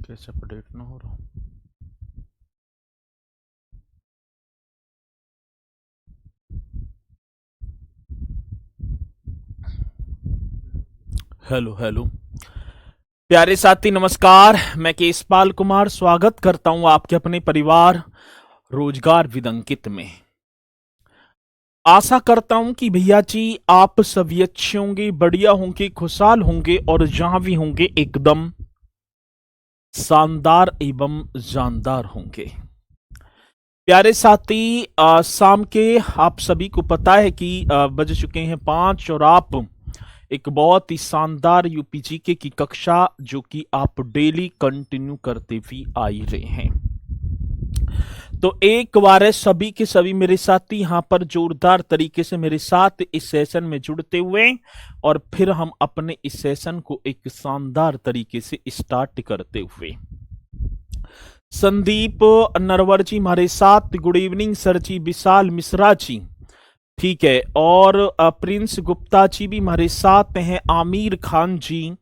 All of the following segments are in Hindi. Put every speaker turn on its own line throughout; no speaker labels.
कैसे अपडेट ना हो रहा। हेलो हेलो प्यारे साथी, नमस्कार। मैं केशपाल कुमार स्वागत करता हूं आपके अपने परिवार रोजगार विदंकित में। आशा करता हूं कि भैया जी आप सभी अच्छे होंगे, बढ़िया होंगे, खुशहाल होंगे और जहां भी होंगे एकदम शानदार एवं जानदार होंगे। प्यारे साथी, शाम के आप सभी को पता है कि बज चुके हैं 5 और आप एक बहुत ही शानदार यूपीजीके की कक्षा जो कि आप डेली कंटिन्यू करते भी आ ही रहे हैं। तो एक बार है सभी के सभी मेरे साथी यहां पर जोरदार तरीके से मेरे साथ इस सेशन में जुड़ते हुए और फिर हम अपने इस सेशन को एक शानदार तरीके से स्टार्ट करते हुए। संदीप नरवर जी हमारे साथ, गुड इवनिंग सर जी। विशाल मिश्रा जी, ठीक है, और प्रिंस गुप्ता जी भी हमारे साथ हैं। आमिर खान जी,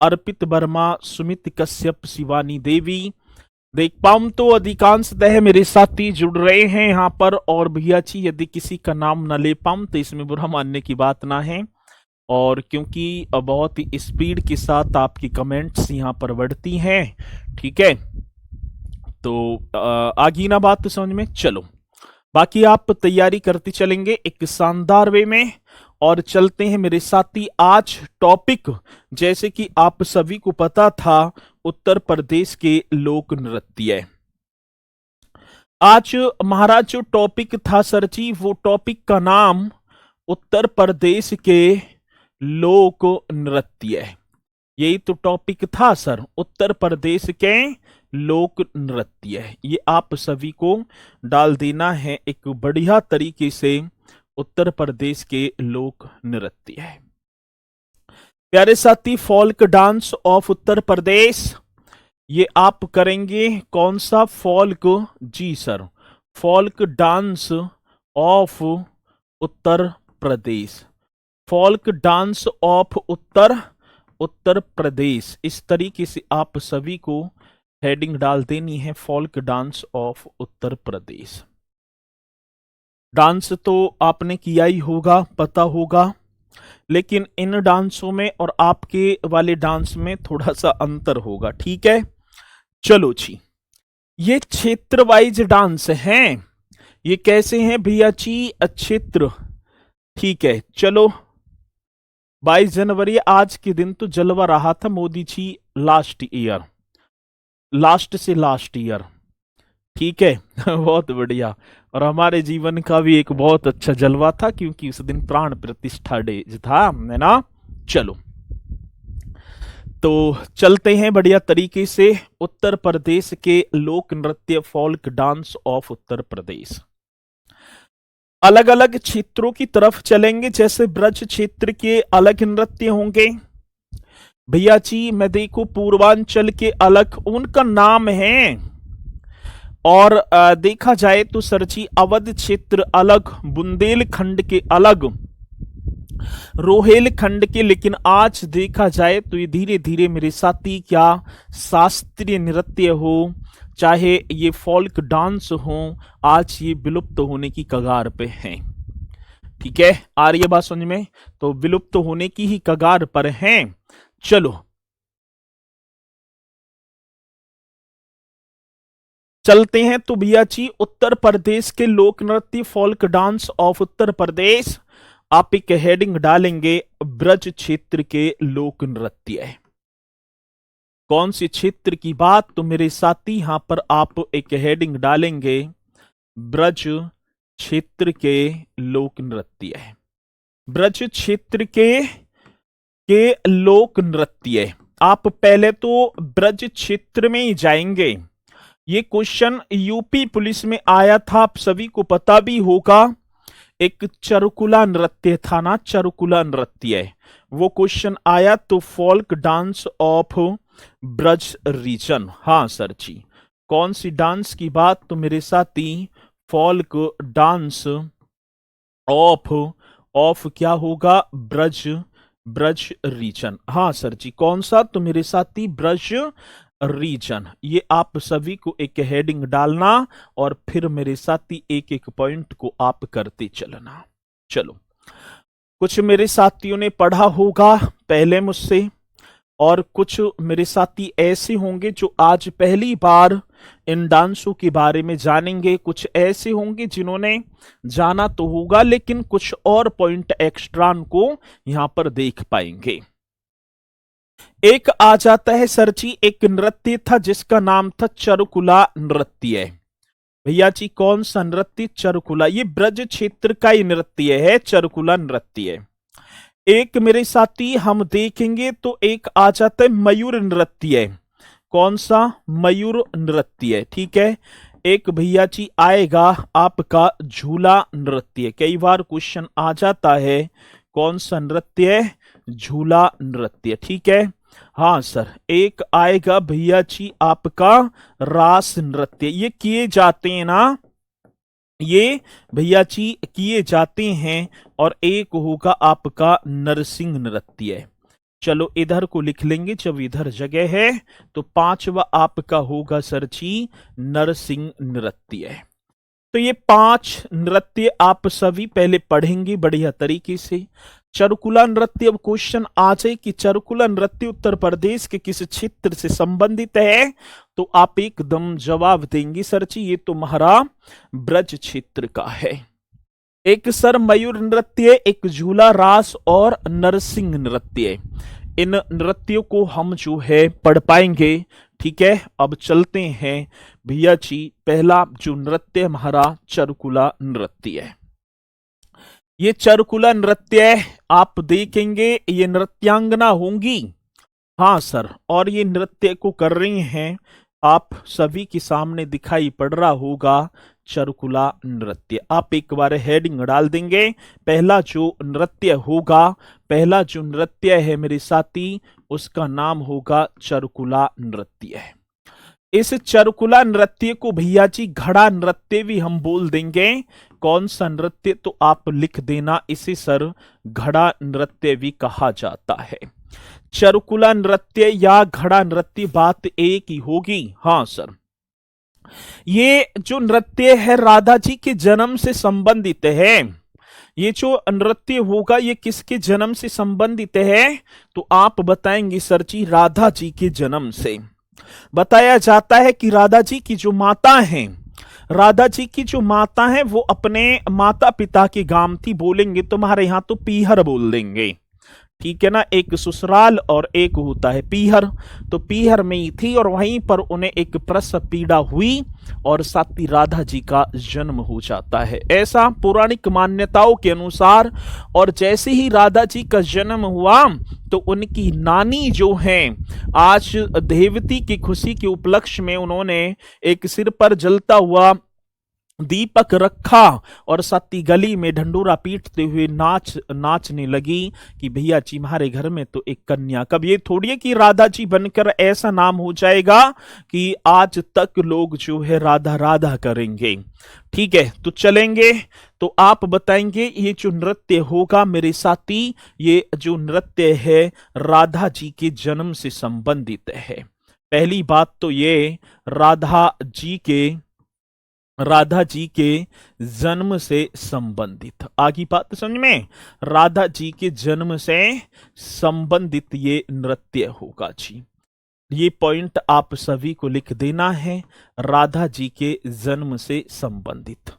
अर्पित वर्मा, सुमित कश्यप, शिवानी देवी। देख पाऊं तो अधिकांशतः मेरे साथी जुड़ रहे हैं यहाँ पर। और भैया जी यदि किसी का नाम न ले पाऊं तो इसमें बुरा मानने की बात ना है, और क्योंकि बहुत ही स्पीड के साथ आपकी कमेंट्स यहाँ पर बढ़ती हैं, ठीक है। तो आगे ना बात तो समझ में, चलो बाकी आप तैयारी करते चलेंगे एक शानदार वे में। और चलते हैं मेरे साथी। आज टॉपिक जैसे कि आप सभी को पता था, उत्तर प्रदेश के लोक नृत्य। आज महाराज जो टॉपिक था सर जी, वो टॉपिक का नाम उत्तर प्रदेश के लोक नृत्य। यही तो टॉपिक था सर, उत्तर प्रदेश के लोक नृत्य। ये आप सभी को डाल देना है एक बढ़िया तरीके से, उत्तर प्रदेश के लोक नृत्य है। प्यारे साथी, folk dance of Uttar Pradesh, ये आप करेंगे कौन सा फोल्क? जी sir, folk dance of Uttar Pradesh. Folk dance of Uttar Pradesh, इस तरीके से आप सभी को हेडिंग डाल देनी है, folk dance of Uttar Pradesh. Dance तो आपने किया ही होगा, पता होगा, लेकिन इन डांसों में और आपके वाले डांस में थोड़ा सा अंतर होगा, ठीक है। चलो जी, ये क्षेत्र वाइज डांस हैं। ये कैसे हैं भैया जी? क्षेत्र, ठीक है। चलो 22 जनवरी आज के दिन तो जलवा रहा था Modi ji last year, last से लास्ट ईयर, ठीक है। बहुत बढ़िया। और हमारे जीवन का भी एक बहुत अच्छा जलवा था क्योंकि उस दिन प्राण प्रतिष्ठा डे था, है ना। चलो तो चलते हैं बढ़िया तरीके से उत्तर प्रदेश के लोक नृत्य, फोल्क डांस ऑफ उत्तर प्रदेश। अलग अलग क्षेत्रों की तरफ चलेंगे, जैसे ब्रज क्षेत्र के अलग नृत्य होंगे भैया जी। मैं देखो पूर्वांचल के अलग उनका नाम है, और देखा जाए तो सर जी अवध क्षेत्र अलग, बुंदेलखंड के अलग, रोहेलखंड के। लेकिन आज देखा जाए तो ये धीरे धीरे मेरे साथी, क्या शास्त्रीय नृत्य हो चाहे ये फोल्क डांस हो, आज ये विलुप्त होने की कगार पे हैं, ठीक है। आ रही है बात समझ में? तो विलुप्त होने की ही कगार पर हैं। चलो चलते हैं तो भैया जी, उत्तर प्रदेश के लोक नृत्य, फोल्क डांस ऑफ उत्तर प्रदेश, आप एक हेडिंग डालेंगे ब्रज क्षेत्र के लोक नृत्य। कौन से क्षेत्र की बात? तो मेरे साथी यहां पर आप एक हेडिंग डालेंगे ब्रज क्षेत्र के लोक नृत्य। ब्रज क्षेत्र के लोक नृत्य। आप पहले तो ब्रज क्षेत्र में ही जाएंगे। ये क्वेश्चन यूपी पुलिस में आया था, आप सभी को पता भी होगा। एक चरुकुला नृत्य था ना, चरुकुला नृत्य, वो क्वेश्चन आया। तो folk dance of Braj region, हाँ सर जी। कौन सी डांस की बात? तो मेरे साथी फोल्क डांस ऑफ क्या होगा? ब्रज रीजन, हाँ सर जी। कौन सा? तो मेरे साथी ब्रज रीजन। ये आप सभी को एक हेडिंग डालना और फिर मेरे साथी एक एक पॉइंट को आप करते चलना। चलो, कुछ मेरे साथियों ने पढ़ा होगा पहले मुझसे, और कुछ मेरे साथी ऐसे होंगे जो आज पहली बार इन डांसों के बारे में जानेंगे। कुछ ऐसे होंगे जिन्होंने जाना तो होगा लेकिन कुछ और पॉइंट एक्स्ट्रा को यहां पर देख पाएंगे। एक आ जाता है सर जी, एक नृत्य था जिसका नाम था चरुकुला नृत्य। भैया जी कौन सा नृत्य? चरुकुला। ये ब्रज क्षेत्र का ही नृत्य है, चरुकुला नृत्य। एक मेरे साथी हम देखेंगे तो एक आ जाता है मयूर नृत्य। कौन सा? मयूर नृत्य। ठीक है। एक भैया जी आएगा आपका झूला नृत्य। कई बार क्वेश्चन आ जाता है कौन सा नृत्य? झूला नृत्य। ठीक है। हाँ सर, एक आएगा भैया जी आपका रास नृत्य। ये किए जाते हैं ना, ये भैया जी किए जाते हैं। और एक होगा आपका नरसिंह नृत्य। चलो इधर को लिख लेंगे जब इधर जगह है। तो पांचवा आपका होगा सर जी नरसिंह नृत्य। तो ये 5 नृत्य आप सभी पहले पढ़ेंगे बढ़िया तरीके से। चरुकुला नृत्य, अब क्वेश्चन आ जाए कि चरुकुला नृत्य उत्तर प्रदेश के किस क्षेत्र से संबंधित है, तो आप एकदम जवाब देंगे सर जी ये तो महारा ब्रज क्षेत्र का है। एक सर मयूर नृत्य, एक झूला रास और नरसिंह नृत्य। इन नृत्यों को हम जो है पढ़ पाएंगे। ठीक है। अब चलते हैं भैया जी, पहला जो नृत्य हमारा चरुकुला नृत्य है। ये चरुकुला नृत्य आप देखेंगे ये नृत्यांगना होंगी। हाँ सर, और ये नृत्य को कर रही हैं, आप सभी के सामने दिखाई पड़ रहा होगा चरुकुला नृत्य। आप एक बार हेडिंग डाल देंगे। पहला जो नृत्य होगा, पहला जो नृत्य है मेरे साथी, उसका नाम होगा चरुकुला नृत्य। इस चरुकुला नृत्य को भैया जी घड़ा नृत्य भी हम बोल देंगे। कौन सा नृत्य? तो आप लिख देना इसे सर घड़ा नृत्य भी कहा जाता है। चरुकुला नृत्य या घड़ा नृत्य बात एक ही होगी। हाँ सर, ये जो नृत्य है राधा जी के जन्म से संबंधित है। ये जो नृत्य होगा ये किसके जन्म से संबंधित है? तो आप बताएंगे सर जी राधा जी के जन्म से। बताया जाता है कि राधा जी की जो माता हैं, राधा जी की जो माता है वो अपने माता पिता के गांव थी। बोलेंगे तुम्हारे यहां तो पीहर बोल देंगे। ठीक है ना, एक ससुराल और एक होता है पीहर। तो पीहर में ही थी और वहीं पर उन्हें एक प्रसव पीड़ा हुई और साथी राधा जी का जन्म हो जाता है, ऐसा पौराणिक मान्यताओं के अनुसार। और जैसे ही राधा जी का जन्म हुआ तो उनकी नानी जो हैं, आज देवती की खुशी के उपलक्ष्य में उन्होंने एक सिर पर जलता हुआ दीपक रखा और साथी गली में ढंडोरा पीटते हुए नाचने लगी कि भैया जी हमारे घर में तो एक कन्या। कब ये थोड़ी है कि राधा जी बनकर ऐसा नाम हो जाएगा कि आज तक लोग जो है राधा राधा करेंगे। ठीक है, तो चलेंगे। तो आप बताएंगे ये जो नृत्य होगा मेरे साथी, ये जो नृत्य है राधा जी के जन्म से संबंधित है। पहली बात तो ये राधा जी के जन्म से संबंधित। आगे बात समझ में, राधा जी के जन्म से संबंधित ये नृत्य होगा जी। ये पॉइंट आप सभी को लिख देना है, राधा जी के जन्म से संबंधित।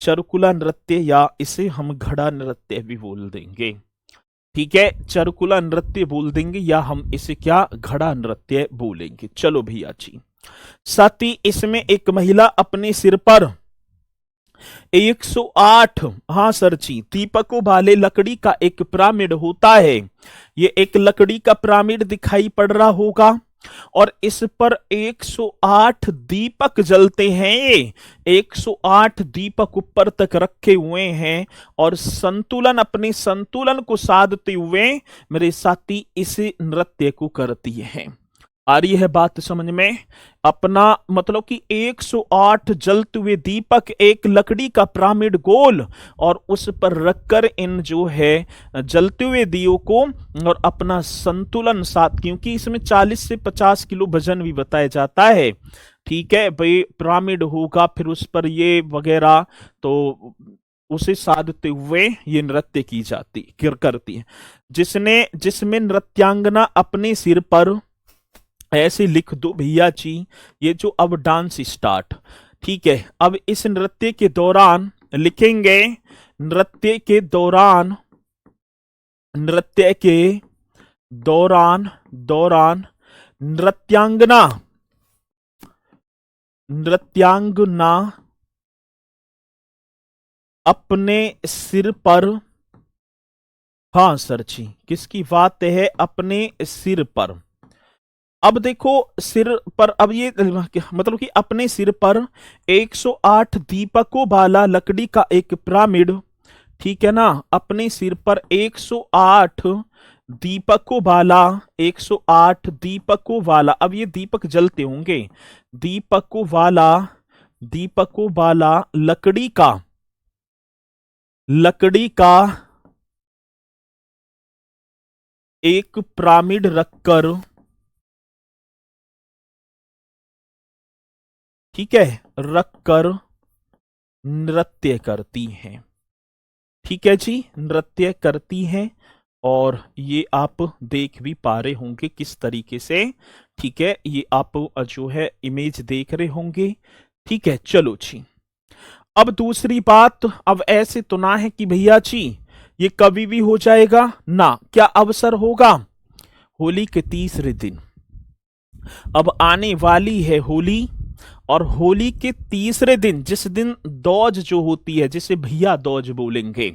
चरुकुला नृत्य या इसे हम घड़ा नृत्य भी बोल देंगे। ठीक है, चरुकुला नृत्य बोल देंगे या हम इसे क्या घड़ा नृत्य बोलेंगे। चलो भैया जी, साथ ही इसमें एक महिला अपने सिर पर 108, हाँ सर जी, दीपकों वाले लकड़ी का एक पिरामिड होता है। ये एक लकड़ी का पिरामिड दिखाई पड़ रहा होगा और इस पर 108 दीपक जलते हैं। ये 108 दीपक ऊपर तक रखे हुए हैं और अपने संतुलन को साधते हुए मेरे साथी इस नृत्य को करती हैं। आ रही है बात समझ में? अपना मतलब कि 108 जलते हुए दीपक, एक लकड़ी का पिरामिड गोल, और उस पर रखकर इन जो है जलते हुए दियों को और अपना संतुलन साथ, क्योंकि इसमें 40 से 50 किलो वजन भी बताया जाता है। ठीक है भाई, पिरामिड होगा, फिर उस पर ये वगैरह, तो उसे साधते हुए ये नृत्य की जाती करती है। जिसमें नृत्यांगना अपने सिर पर, ऐसे लिख दो भैया जी, ये जो अब डांस स्टार्ट। ठीक है, अब इस नृत्य के दौरान लिखेंगे, नृत्य के दौरान, नृत्य के दौरान, नृत्यांगना, नृत्यांगना अपने सिर पर, हाँ सर जी, किसकी बात है? अपने सिर पर। अब देखो सिर पर, अब ये मतलब कि अपने सिर पर 108 दीपकों वाला लकड़ी का एक पिरामिड, ठीक है ना, अपने सिर पर 108 दीपकों वाला, 108 दीपकों वाला, अब ये दीपक जलते होंगे, दीपकों वाला, दीपकों वाला लकड़ी का, लकड़ी का एक पिरामिड रखकर, ठीक है, रखकर नृत्य करती हैं। ठीक है जी, नृत्य करती हैं, और ये आप देख भी पा रहे होंगे किस तरीके से। ठीक है, ये आप जो है इमेज देख रहे होंगे। ठीक है, चलो जी। अब दूसरी बात, अब ऐसे तो ना है कि भैया जी ये कभी भी हो जाएगा ना, क्या अवसर होगा? होली के तीसरे दिन, अब आने वाली है होली, और होली के तीसरे दिन, जिस दिन दौज जो होती है, जिसे भैया दौज बोलेंगे,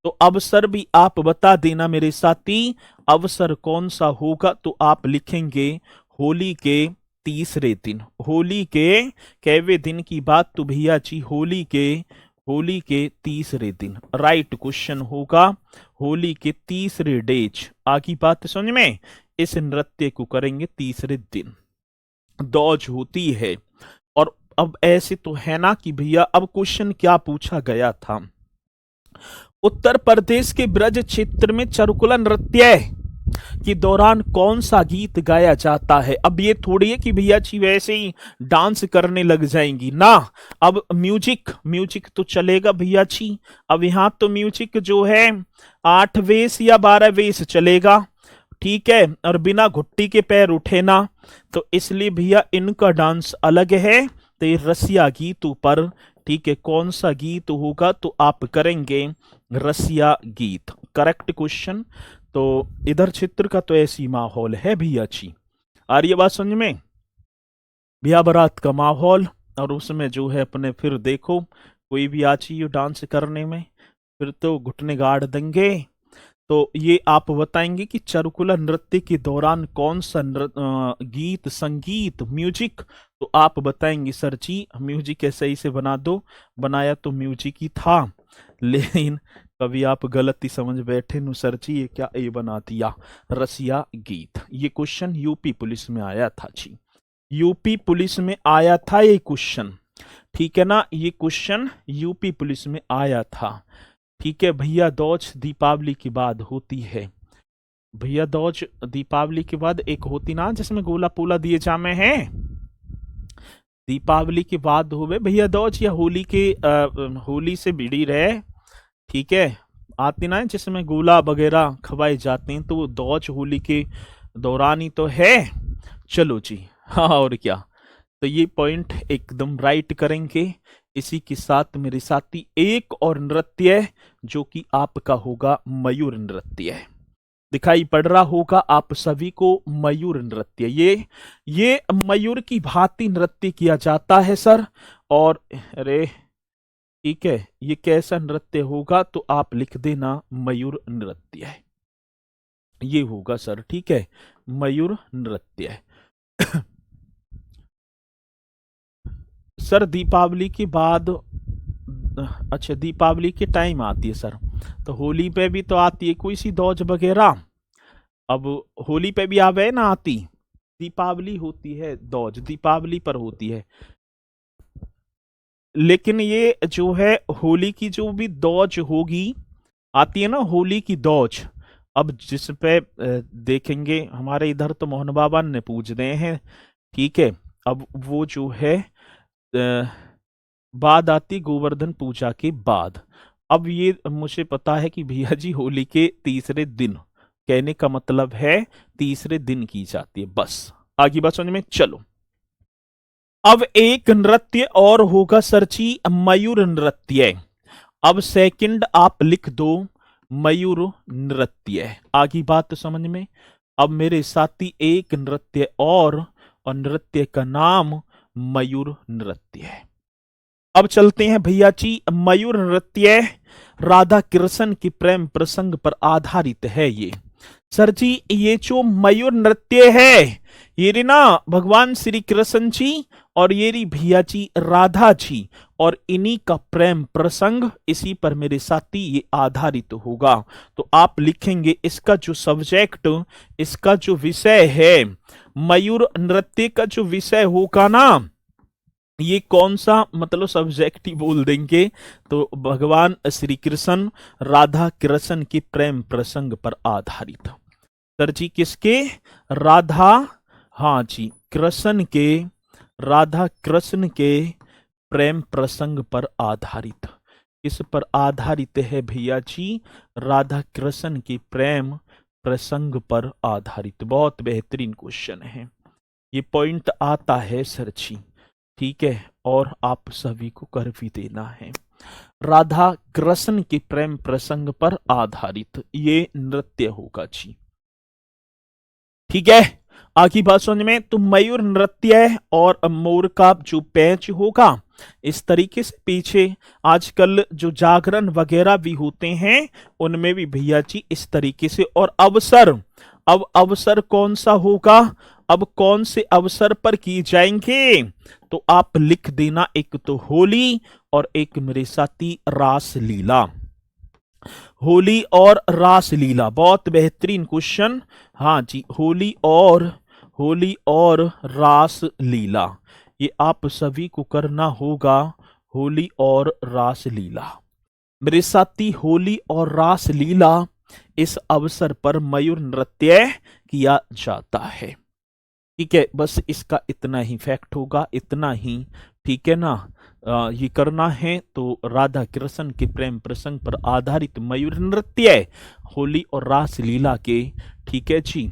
तो अवसर भी आप बता देना मेरे साथी, अवसर कौन सा होगा? तो आप लिखेंगे होली के तीसरे दिन। होली के कैवे दिन की बात? तो भैया जी होली के तीसरे दिन, राइट क्वेश्चन होगा, होली के तीसरे डेज। आगे बात समझ में? इस नृत्य को करेंगे तीसरे दिन, दौज होती है। और अब ऐसे तो है ना कि भैया, अब क्वेश्चन क्या पूछा गया था, उत्तर प्रदेश के ब्रज क्षेत्र में चरुकुला नृत्य के दौरान कौन सा गीत गाया जाता है? अब ये थोड़ी है कि भैया जी वैसे ही डांस करने लग जाएंगी ना, अब म्यूजिक तो चलेगा भैया जी। अब यहाँ तो म्यूजिक जो है 8 वेस या 12 वेस चलेगा, ठीक है, और बिना घुट्टी के पैर उठे ना, तो इसलिए भैया इनका डांस अलग है। तो ये रसिया गीतों पर, ठीक है, कौन सा गीत होगा? तो आप करेंगे रसिया गीत, करेक्ट क्वेश्चन। तो इधर क्षेत्र का तो ऐसी माहौल है भैया जी। आ रही है बात समझ में? ब्याह बारात का माहौल, और उसमें जो है अपने फिर देखो कोई भी आ चाहिए डांस करने में, फिर तो घुटने गाड़ देंगे। तो ये आप बताएंगे कि चरुकुला नृत्य के दौरान कौन सा गीत, संगीत, म्यूजिक, तो आप बताएंगे सर जी म्यूजिक सही से बना दो, बनाया तो म्यूजिक ही था, लेकिन कभी आप गलती समझ बैठे नु सर जी ये क्या ये बना दिया रसिया गीत। ये क्वेश्चन यूपी पुलिस में आया था जी, यूपी पुलिस में आया था ये क्वेश्चन, ठीक है ना, ये क्वेश्चन यूपी पुलिस में आया था। ठीक है, भैया दौज दीपावली के बाद होती है, भैया दौज दीपावली के बाद एक होती ना जिसमें गोला पोला दिए जामे हैं, दीपावली के बाद हो भैया दौज, या होली के होली से भिड़ी रहे, ठीक है, आती ना जिसमें गोला वगैरह खवाए जाते हैं, तो वो दौज होली के दौरान ही तो है। चलो जी, हाँ और क्या, तो ये पॉइंट एकदम राइट करेंगे। इसी के साथ मेरे साथी एक और नृत्य जो कि आपका होगा मयूर नृत्य, दिखाई पड़ रहा होगा आप सभी को मयूर नृत्य। ये मयूर की भांति नृत्य किया जाता है सर, और अरे ठीक है, ये कैसा नृत्य होगा? तो आप लिख देना मयूर नृत्य, ये होगा सर, ठीक है, मयूर नृत्य। सर दीपावली के बाद, अच्छा दीपावली के टाइम आती है सर, तो होली पे भी तो आती है कोई सी दौज वगैरह, अब होली पे भी आवे ना आती, दीपावली होती है दौज, दीपावली पर होती है, लेकिन ये जो है होली की जो भी दौज होगी, आती है ना होली की दौज। अब जिस पे देखेंगे हमारे इधर तो मोहन बाबा ने पूज रहे हैं, ठीक है। अब वो जो है बाद आती गोवर्धन पूजा के बाद। अब ये मुझे पता है कि भैया जी होली के तीसरे दिन, कहने का मतलब है तीसरे दिन की जाती है। बस आगे बात समझ में, चलो। अब एक नृत्य और होगा सरची, मयूर नृत्य। अब सेकंड आप लिख दो मयूर नृत्य, आगे बात समझ में। अब मेरे साथी एक नृत्य और नृत्य का नाम मयूर नृत्य है। अब चलते हैं भैया जी, मयूर नृत्य राधा कृष्ण की प्रेम प्रसंग पर आधारित है। ये सर जी ये जो मयूर नृत्य है ये रे ना भगवान श्री कृष्ण जी और ये री भैया जी राधा जी, और इन्हीं का प्रेम प्रसंग, इसी पर मेरे साथी ये आधारित होगा। तो आप लिखेंगे इसका जो सब्जेक्ट, इसका जो विषय है, मयूर नृत्य का जो विषय होगा ना, ये कौन सा, मतलब सब्जेक्ट ही बोल देंगे, तो भगवान श्री कृष्ण राधा कृष्ण के प्रेम प्रसंग पर आधारित। सर जी किसके, राधा, हाँ जी कृष्ण के, राधा कृष्ण के प्रेम प्रसंग पर आधारित। इस पर आधारित है भैया जी, राधा कृष्ण के प्रेम प्रसंग पर आधारित। बहुत बेहतरीन क्वेश्चन है, ये पॉइंट आता है सर जी, ठीक है, और आप सभी को कर भी देना है। राधा कृष्ण के प्रेम प्रसंग पर आधारित ये नृत्य होगा जी, ठीक है। आगे बात समझ में, तो मयूर नृत्य और मोर का जो पैच होगा, इस तरीके से पीछे आजकल जो जागरण वगैरह भी होते हैं उनमें भी भैया जी इस तरीके से। और अवसर, अब अवसर कौन सा होगा, अब कौन से अवसर पर की जाएंगे, तो आप लिख देना एक तो होली और एक मेरे साथी रास लीला। होली और रास लीला, बहुत बेहतरीन क्वेश्चन। हाँ जी, होली और रास लीला, ये आप सभी को करना होगा। होली और रास लीला, मेरे साथी होली और रास लीला, इस अवसर पर मयूर नृत्य किया जाता है, ठीक है। बस इसका इतना ही फैक्ट होगा, इतना ही, ठीक है ना। ये करना है तो राधा कृष्ण के प्रेम प्रसंग पर आधारित मयूर नृत्य होली और रास लीला के, ठीक है जी,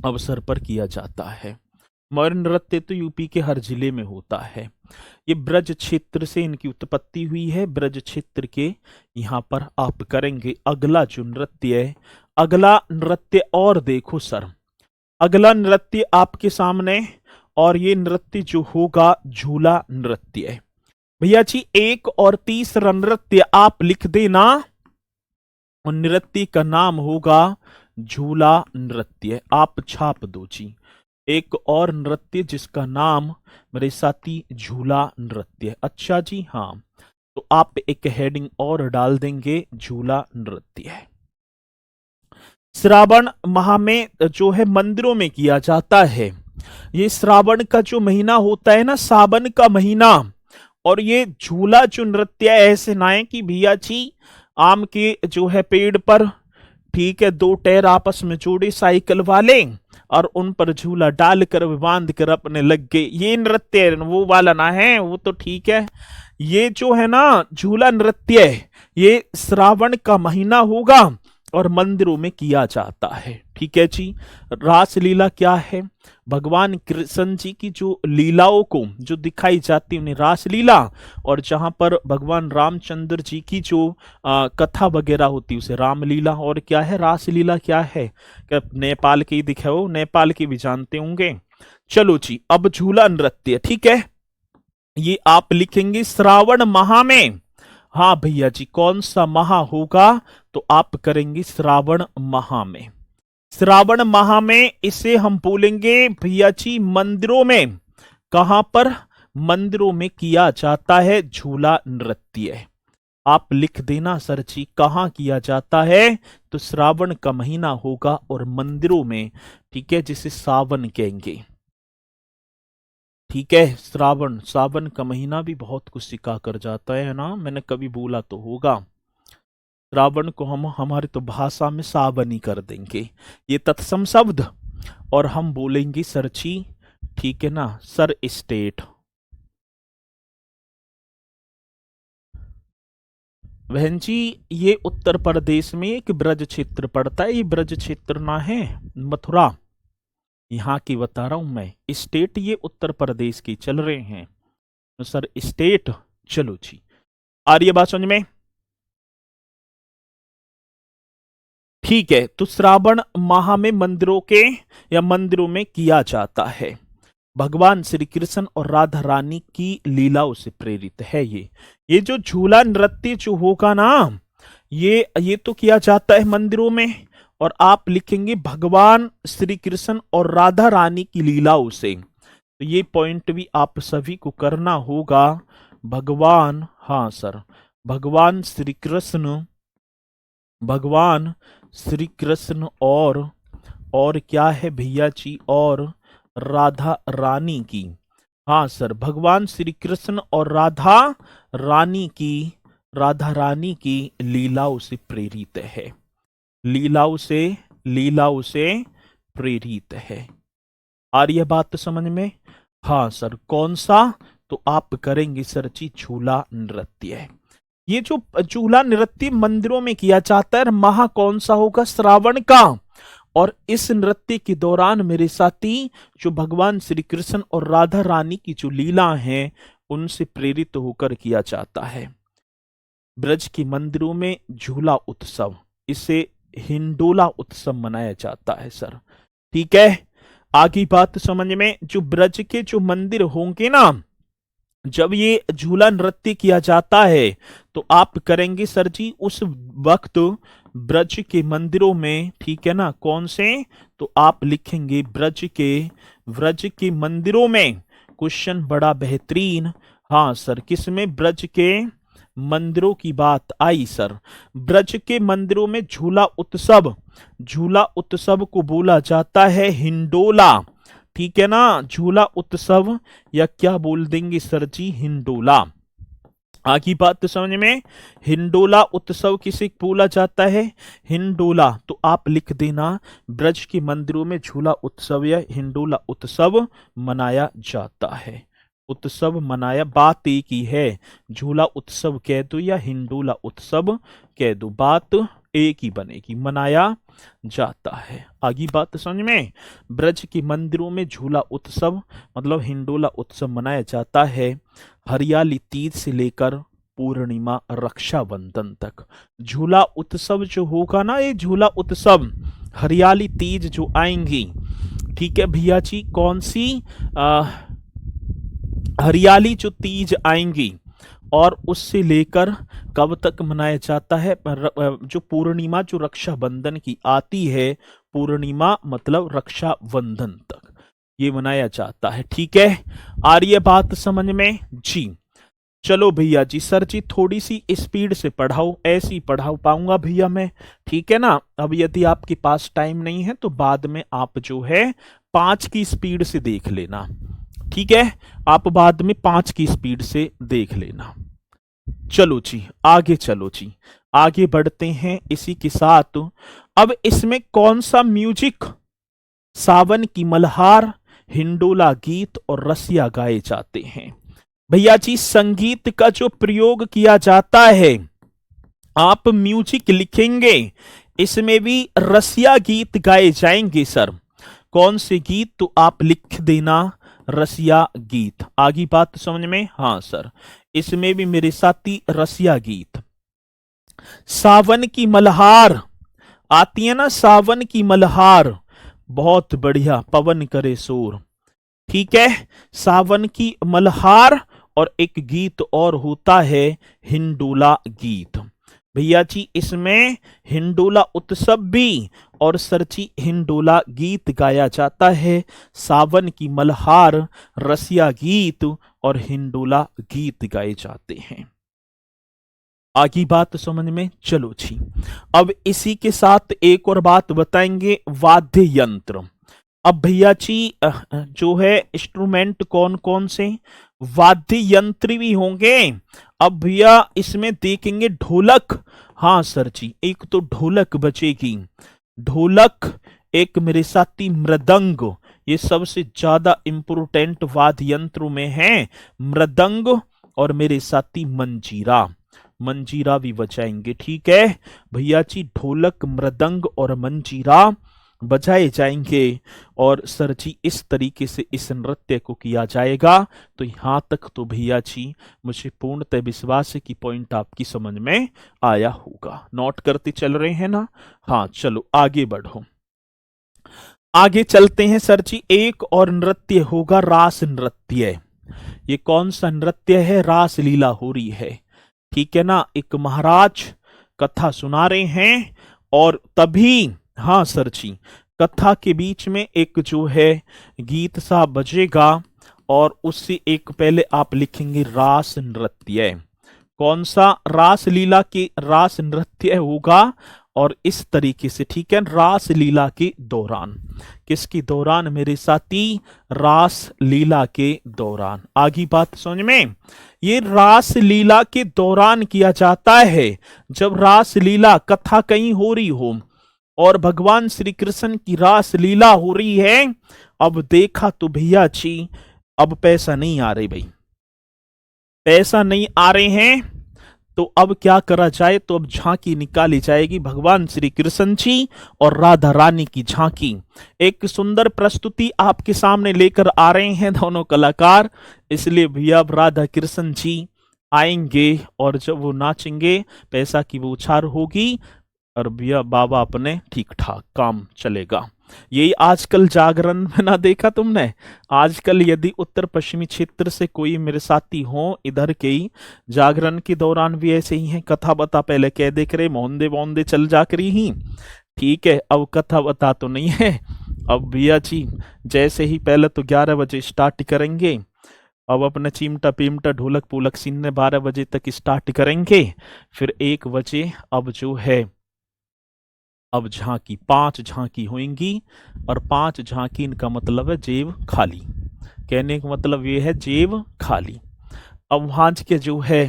अवसर पर किया जाता है। मयूर नृत्य तो यूपी के हर जिले में होता है। ये ब्रज क्षेत्र से इनकी उत्पत्ति हुई है, ब्रज क्षेत्र के यहाँ पर आप करेंगे। अगला जो नृत्य है, अगला नृत्य और देखो सर, अगला नृत्य आपके सामने, और ये नृत्य जो होगा झूला नृत्य। भैया जी एक और तीसरा नृत्य आप लिख देना, और नृत्य का नाम होगा झूला नृत्य, आप छाप दो जी। एक और नृत्य जिसका नाम मेरे साथी झूला नृत्य। अच्छा जी, हाँ, तो आप एक हेडिंग और डाल देंगे, झूला नृत्य। श्रावण माह में जो है मंदिरों में किया जाता है। ये श्रावण का जो महीना होता है ना, सावन का महीना, और ये झूला जो नृत्य ऐसे नाए कि भैया जी आम के जो है पेड़ पर, ठीक है, दो टायर आपस में जोड़े साइकिल वाले, और उन पर झूला डालकर बांध कर अपने लग गए। ये नृत्य वो वाला ना है, वो तो ठीक है। ये जो है ना झूला नृत्य, ये श्रावण का महीना होगा और मंदिरों में किया जाता है, ठीक है जी। रास लीला क्या है, भगवान कृष्ण जी की जो लीलाओं को जो दिखाई जाती है उन्हें रास लीला, और जहां पर भगवान रामचंद्र जी की जो कथा वगैरह होती है उसे रामलीला। और क्या है रास लीला, क्या है, क्या नेपाल के ही दिखाओ, नेपाल के भी जानते होंगे। चलो जी, अब झूला नृत्य, ठीक है, ये आप लिखेंगे श्रावण माह में। हाँ भैया जी, कौन सा माह होगा, तो आप करेंगे श्रावण माह में। श्रावण माह में इसे हम बोलेंगे भैया जी मंदिरों में, कहां पर, मंदिरों में किया जाता है झूला नृत्य। आप लिख देना सर जी, कहां किया जाता है, तो श्रावण का महीना होगा और मंदिरों में, ठीक है, जिसे सावन कहेंगे। ठीक है, श्रावण, सावन का महीना भी बहुत कुछ सिखा कर जाता है ना, मैंने कभी बोला तो होगा। श्रावण को हम हमारी तो भाषा में सावन ही कर देंगे, ये तत्सम शब्द, और हम बोलेंगे सरची, ठीक है ना, सर स्टेट। बहन जी, ये उत्तर प्रदेश में एक ब्रज क्षेत्र पड़ता है, ये ब्रज क्षेत्र ना है मथुरा, यहाँ की बता रहा हूं मैं। स्टेट ये उत्तर प्रदेश की चल रहे हैं, तो सर स्टेट। चलो जी, आ रही है बात समझ में? ठीक है, तो श्रावण माह में मंदिरों के या मंदिरों में किया जाता है, भगवान श्री कृष्ण और राधा रानी की लीलाओं से प्रेरित है। ये जो झूला नृत्य जो होगा ना, ये तो किया जाता है मंदिरों में, और आप लिखेंगे भगवान श्री कृष्ण और राधा रानी की लीलाओं से। तो ये पॉइंट भी आप सभी को करना होगा। भगवान, हाँ सर, भगवान श्री कृष्ण, भगवान श्री कृष्ण और क्या है भैया जी, और राधा रानी की। हाँ सर, भगवान श्री कृष्ण और राधा रानी की लीलाओं से प्रेरित है, लीलाओं से प्रेरित है। आ रही है बात समझ में? हाँ सर, कौन सा? तो आप करेंगे सर जी झूला नृत्य। ये जो झूला नृत्य मंदिरों में किया जाता है, माह कौन सा होगा? श्रावण का। और इस नृत्य के दौरान मेरे साथी, जो भगवान श्री कृष्ण और राधा रानी की जो लीला है, उनसे प्रेरित होकर किया जाता है। ब्रज के मंदिरों में झूला उत्सव, इसे हिंडोला उत्सव मनाया जाता है सर। ठीक है, आगे बात समझ में? जो ब्रज के जो मंदिर होंगे ना, जब ये झूला नृत्य किया जाता है, तो आप करेंगे सर जी उस वक्त ब्रज के मंदिरों में, ठीक है ना, कौन से? तो आप लिखेंगे ब्रज के मंदिरों में। क्वेश्चन बड़ा बेहतरीन। हाँ सर, किसमें? ब्रज के मंदिरों की बात आई सर। ब्रज के मंदिरों में झूला उत्सव को बोला जाता है हिंडोला। ठीक है ना, झूला उत्सव, या क्या बोल देंगे सर जी? हिंडोला। आगे बात तो समझ में? हिंडोला उत्सव किसे बोला जाता है? हिंडोला। तो आप लिख देना, ब्रज के मंदिरों में झूला उत्सव या हिंडोला उत्सव मनाया जाता है। उत्सव मनाया, बात एक ही है, झूला उत्सव कह दो या हिंडोला उत्सव कह दो, बात एक ही बनेगी, मनाया जाता है। आगे बात समझ में? ब्रज के मंदिरों में झूला उत्सव मतलब हिंडोला उत्सव मनाया जाता है हरियाली तीज से लेकर पूर्णिमा रक्षाबंधन तक। झूला उत्सव जो होगा ना, ये झूला उत्सव हरियाली तीज जो आएंगी, ठीक है भैया जी, कौन सी? हरियाली जो तीज आएंगी, और उससे लेकर कब तक मनाया जाता है? जो पूर्णिमा जो रक्षाबंधन की आती है, पूर्णिमा मतलब रक्षाबंधन तक ये मनाया जाता है। ठीक है, आ रही है बात समझ में जी? चलो भैया जी, सर जी थोड़ी सी स्पीड से पढ़ाओ, ऐसी पढ़ा पाऊंगा भैया मैं, ठीक है ना। अब यदि आपके पास टाइम नहीं है तो बाद में आप जो है 5 की स्पीड से देख लेना, ठीक है, आप बाद में 5 की स्पीड से देख लेना। चलो जी, आगे चलो जी, आगे बढ़ते हैं इसी के साथ। अब इसमें कौन सा म्यूजिक सावन की मल्हार, हिंडोला गीत और रसिया गाए जाते हैं? भैया जी, संगीत का जो प्रयोग किया जाता है, आप म्यूजिक लिखेंगे, इसमें भी रसिया गीत गाए जाएंगे सर। कौन से गीत? तो आप लिख देना रसिया गीत। आगे बात समझ में? हाँ सर, इसमें भी मेरे साथी रसिया गीत। सावन की मल्हार आती है ना, सावन की मल्हार, बहुत बढ़िया, पवन करे शोर। ठीक है, सावन की मल्हार, और एक गीत और होता है हिंडोला गीत। भैया जी, इसमें हिंडोला उत्सव भी और सरची हिंडोला गीत गाया जाता है। सावन की मल्हार, रसिया गीत और हिंडोला गीत गाए जाते हैं। आगे बात समझ में? चलो जी। अब इसी के साथ एक और बात बताएंगे, वाद्य यंत्र। अब भैया जी जो है इंस्ट्रूमेंट कौन कौन से, वाद्य यंत्र भी होंगे। अब भैया इसमें देखेंगे ढोलक, हाँ सर जी, एक तो ढोलक बचेगी, ढोलक, एक मेरे साथी मृदंग, ये सबसे ज्यादा इंपोर्टेंट वाद्य यंत्रों में है, मृदंग, और मेरे साथी मंजीरा, मंजीरा भी बजाएंगे। ठीक है भैया जी, ढोलक, मृदंग और मंजीरा बजाए जाएंगे। और सर जी इस तरीके से इस नृत्य को किया जाएगा। तो यहां तक तो भैया जी मुझे पूर्णतः विश्वास है कि पॉइंट आपकी समझ में आया होगा। नोट करते चल रहे हैं ना? हाँ चलो आगे बढ़ो, आगे चलते हैं सर जी। एक और नृत्य होगा रास नृत्य। ये कौन सा नृत्य है? रास लीला हो रही है, ठीक है ना, एक महाराज कथा सुना रहे हैं और तभी, हाँ सर जी, कथा के बीच में एक जो है गीत सा बजेगा और उससे एक पहले आप लिखेंगे रास नृत्य। कौन सा? रास लीला के रास नृत्य होगा और इस तरीके से, ठीक है, रास लीला के दौरान। किसके दौरान मेरे साथी? रास लीला के दौरान। आगे बात समझ में? ये रास लीला के दौरान किया जाता है, जब रास लीला कथा कहीं हो रही हो और भगवान श्री कृष्ण की रास लीला हो रही है। अब देखा तो भैया जी अब पैसा नहीं आ रहे भाई, पैसा नहीं आ रहे हैं, तो अब क्या करा जाए? तो अब झांकी निकाली जाएगी, भगवान श्री कृष्ण जी और राधा रानी की झांकी। एक सुंदर प्रस्तुति आपके सामने लेकर आ रहे हैं दोनों कलाकार, इसलिए भैया अब राधा कृष्ण जी आएंगे और जब वो नाचेंगे पैसा की बौछार होगी और भैया बाबा अपने ठीक ठाक काम चलेगा। यही आजकल जागरण में ना देखा तुमने? आजकल यदि उत्तर पश्चिमी क्षेत्र से कोई मेरे साथी हो इधर के ही, जागरण के दौरान भी ऐसे ही है, कथा बता पहले कह देख रहे मोहंदे वोंदे चल जाकरी ही, ठीक है, अब कथा बता तो नहीं है। अब भैया जी जैसे ही पहले तो 11 बजे स्टार्ट करेंगे, अब अपने चिमटा पिमटा ढोलक पूलक सीने 12 बजे तक स्टार्ट करेंगे, फिर 1 बजे अब जो है अब झांकी, 5 झांकी होंगी और 5 झांकी इनका मतलब है जेब खाली, कहने का मतलब ये है जेब खाली। अब वहां के जो है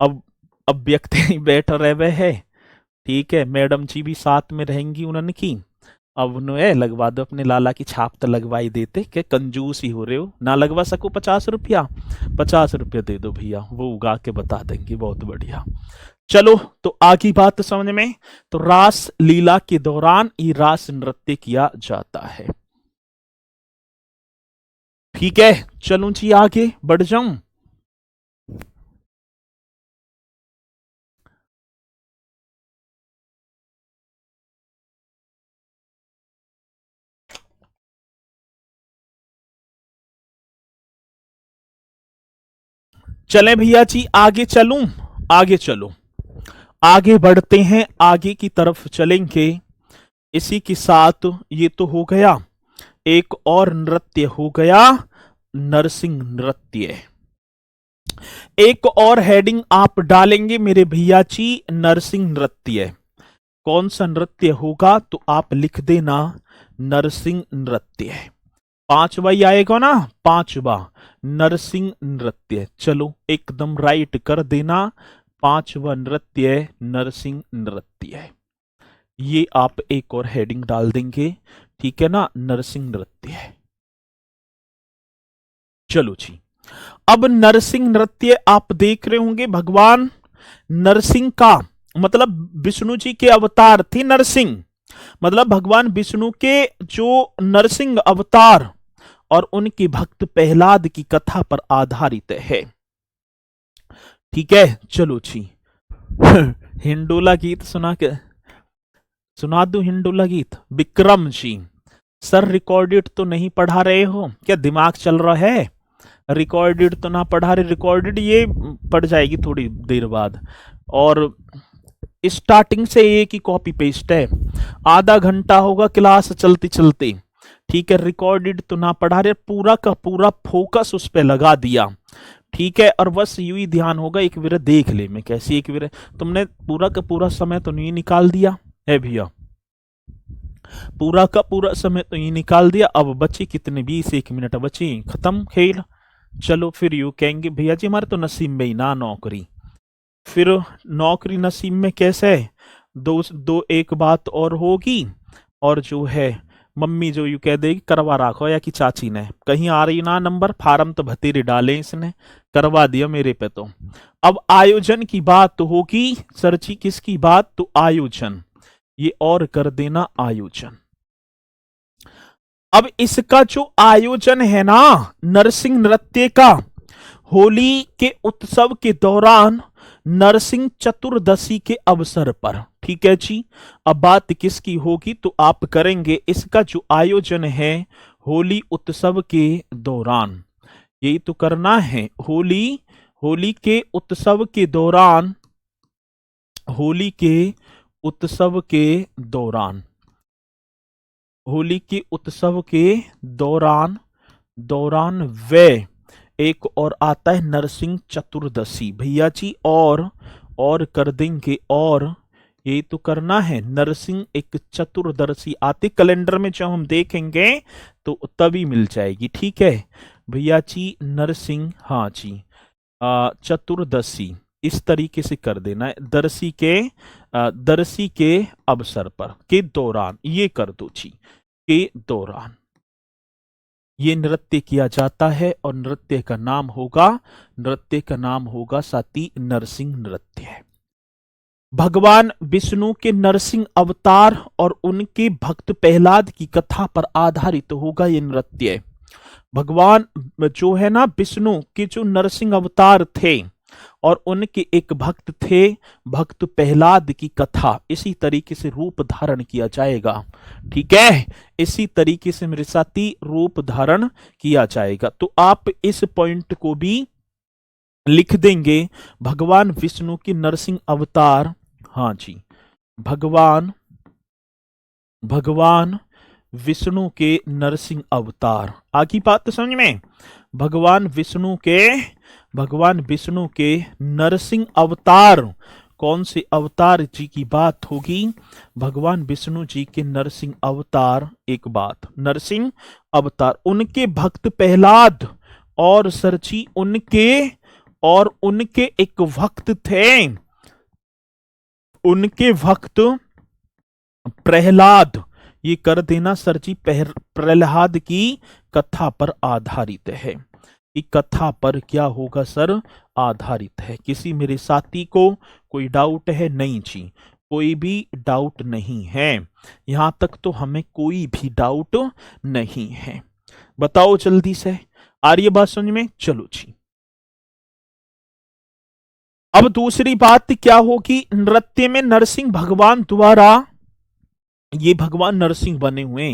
अब व्यक्ति बैठ रहे हुए है, ठीक है, मैडम जी भी साथ में रहेंगी उनकी। अब उन्हें लगवा दो, अपने लाला की छाप तो लगवाई देते, क्या कंजूस ही हो रहे हो, ना लगवा सको 50 रुपया, 50 रुपया दे दो भैया, वो उगा के बता देंगे, बहुत बढ़िया। चलो तो आगे बात समझ में, तो रास लीला के दौरान ये रास नृत्य किया जाता है। ठीक है चलूं जी आगे बढ़ जाऊं। चले भैया जी आगे चलूं, आगे चलो, आगे बढ़ते हैं, आगे की तरफ चलेंगे। इसी के साथ ये तो हो गया, एक और नृत्य हो गया नरसिंह नृत्य। एक और हेडिंग आप डालेंगे मेरे भैया जी, नरसिंह नृत्य। कौन सा नृत्य होगा? तो आप लिख देना नरसिंह नृत्य। 5वां ही आएगा ना, 5वां नरसिंह नृत्य। चलो एकदम राइट कर देना, 5वां नृत्य नरसिंह नृत्य। ये आप एक और हेडिंग डाल देंगे, ठीक है ना, नरसिंह नृत्य। चलो जी, अब नरसिंह नृत्य आप देख रहे होंगे, भगवान नरसिंह का मतलब विष्णु जी के अवतार थे नरसिंह, मतलब भगवान विष्णु के जो नरसिंह अवतार और उनके भक्त प्रहलाद की कथा पर आधारित है। ठीक है चलो जी। हिंडोला गीत सुना दो हिंडोला गीत। विक्रम जी सर रिकॉर्डेड तो नहीं पढ़ा रहे हो क्या? दिमाग चल रहा है? रिकॉर्डेड तो ना पढ़ा रहे, रिकॉर्डेड ये पढ़ जाएगी थोड़ी देर बाद, और स्टार्टिंग से एक ही कॉपी पेस्ट है, आधा घंटा होगा क्लास चलते चलते, ठीक है। रिकॉर्डेड तो ना पढ़ा रहे, पूरा का पूरा फोकस उस पर लगा दिया, ठीक है। और बस यूं ही ध्यान होगा, एक बार देख ले मैं कैसी एक बार, तुमने पूरा का पूरा समय तो नहीं निकाल दिया है भैया, पूरा का पूरा समय तो ये निकाल दिया। अब बचे कितने, 21 मिनट बचे, खत्म खेल। चलो फिर यूं कहेंगे भैया जी हमारे तो नसीब में ही ना नौकरी। फिर नौकरी नसीब में कैसे, दो दो एक बात और होगी, और जो है मम्मी जो यूं कह देगी करवा रखो, या कि चाची ने कहीं आ रही ना नंबर, फार्म तो भतेरे डाले इसने, करवा दिया मेरे पे तो। अब आयोजन की बात तो होगी सर जी, किसकी बात, तो आयोजन, ये और कर देना आयोजन। अब इसका जो आयोजन है ना नरसिंह नृत्य का, होली के उत्सव के दौरान नरसिंह चतुर्दशी के अवसर पर, ठीक है जी। अब बात किसकी होगी, तो आप करेंगे इसका जो आयोजन है होली उत्सव के दौरान, यही तो करना है, होली, होली के उत्सव के दौरान, होली के उत्सव के दौरान, होली के उत्सव के दौरान, दौरान वे, एक और आता है नरसिंह चतुर्दशी भैया जी, और कर देंगे, और ये तो करना है नरसिंह एक चतुर्दशी आते कैलेंडर में, जब हम देखेंगे तो तभी मिल जाएगी, ठीक है भैया जी। नरसिंह, हाँ जी, चतुर्दशी इस तरीके से कर देना है, दरसी के अवसर पर, के दौरान, ये कर दो जी, के दौरान ये नृत्य किया जाता है, और नृत्य का नाम होगा, नृत्य का नाम होगा साथी नरसिंह नृत्य। भगवान विष्णु के नरसिंह अवतार और उनके भक्त प्रहलाद की कथा पर आधारित होगा ये नृत्य। भगवान जो है ना विष्णु के जो नरसिंह अवतार थे, और उनके एक भक्त थे, भक्त प्रहलाद की कथा इसी तरीके से रूप धारण किया जाएगा, ठीक है, इसी तरीके से मेरे साथी रूप धारण किया जाएगा। तो आप इस पॉइंट को भी लिख देंगे, भगवान विष्णु के नरसिंह अवतार, हाँ जी, भगवान विष्णु के नरसिंह अवतार, आगे बात तो समझ में, भगवान विष्णु के नरसिंह अवतार, कौन से अवतार जी की बात होगी, भगवान विष्णु जी के नरसिंह अवतार, एक बात नरसिंह अवतार, उनके भक्त प्रहलाद, और सरची उनके एक भक्त थे, उनके भक्त प्रहलाद, ये कर देना सर जी, प्रहलाद की कथा पर आधारित है, ये कथा पर क्या होगा सर, आधारित है। किसी मेरे साथी को कोई डाउट है, नहीं जी, कोई भी डाउट नहीं है, यहां तक तो हमें कोई भी डाउट नहीं है, बताओ जल्दी से, आ रही है बात समझ में, चलो जी। अब दूसरी बात क्या होगी, नृत्य में नरसिंह भगवान द्वारा, ये भगवान नरसिंह बने हुए,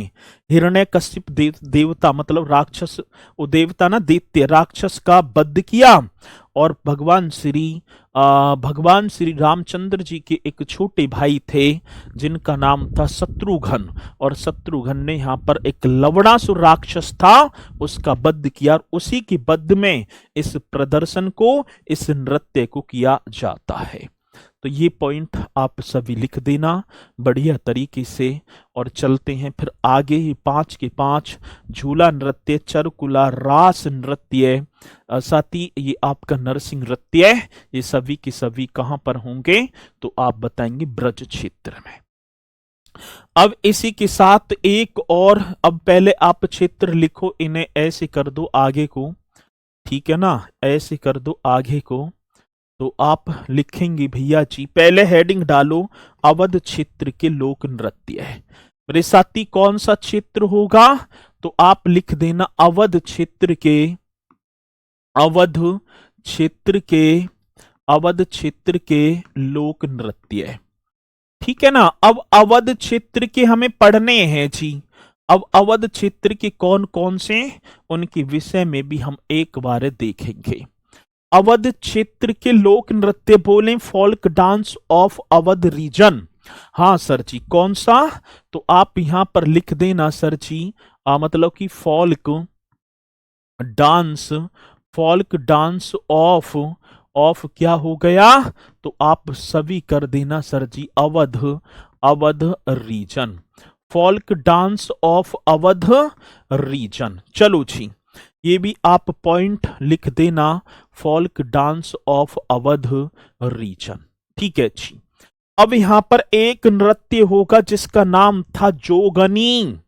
हिरण्यकश्यप देवता मतलब राक्षस, वो देवता ना दैत्य राक्षस का वध किया, और भगवान श्री रामचंद्र जी के एक छोटे भाई थे जिनका नाम था शत्रुघ्न, और शत्रुघ्न ने यहाँ पर एक लवणासुर राक्षस था उसका वध किया, और उसी के वध में इस प्रदर्शन को, इस नृत्य को किया जाता है। तो ये पॉइंट आप सभी लिख देना बढ़िया तरीके से, और चलते हैं फिर आगे ही 5 के 5, झूला नृत्य, चरकुला, रास नृत्य, साथी ये आपका नरसिंह नृत्य, ये सभी के सभी कहां पर होंगे, तो आप बताएंगे ब्रज क्षेत्र में। अब इसी के साथ एक और, अब पहले आप क्षेत्र लिखो, इन्हें ऐसे कर दो आगे को, ठीक है ना, ऐसे कर दो आगे को, तो आप लिखेंगे भैया जी, पहले हेडिंग डालो अवध क्षेत्र के लोक नृत्य है, मेरे साथी कौन सा क्षेत्र होगा, तो आप लिख देना अवध क्षेत्र के, अवध क्षेत्र के लोक नृत्य, ठीक है ना। अब अवध क्षेत्र के हमें पढ़ने हैं जी, अब अवध क्षेत्र के कौन कौन से, उनके विषय में भी हम एक बार देखेंगे। अवध क्षेत्र के लोक नृत्य बोले folk dance of Awadh region, हाँ सर जी, कौन सा, तो आप यहां पर लिख देना सर जी, मतलब कि folk dance folk dance of क्या हो गया, तो आप सभी कर देना sir ji, Awadh, Awadh region, folk dance of Awadh region. चलो जी, ये भी आप पॉइंट लिख देना, folk dance of Awadh region. ठीक है जी। अब यहां पर एक नृत्य होगा जिसका नाम था जोगनी।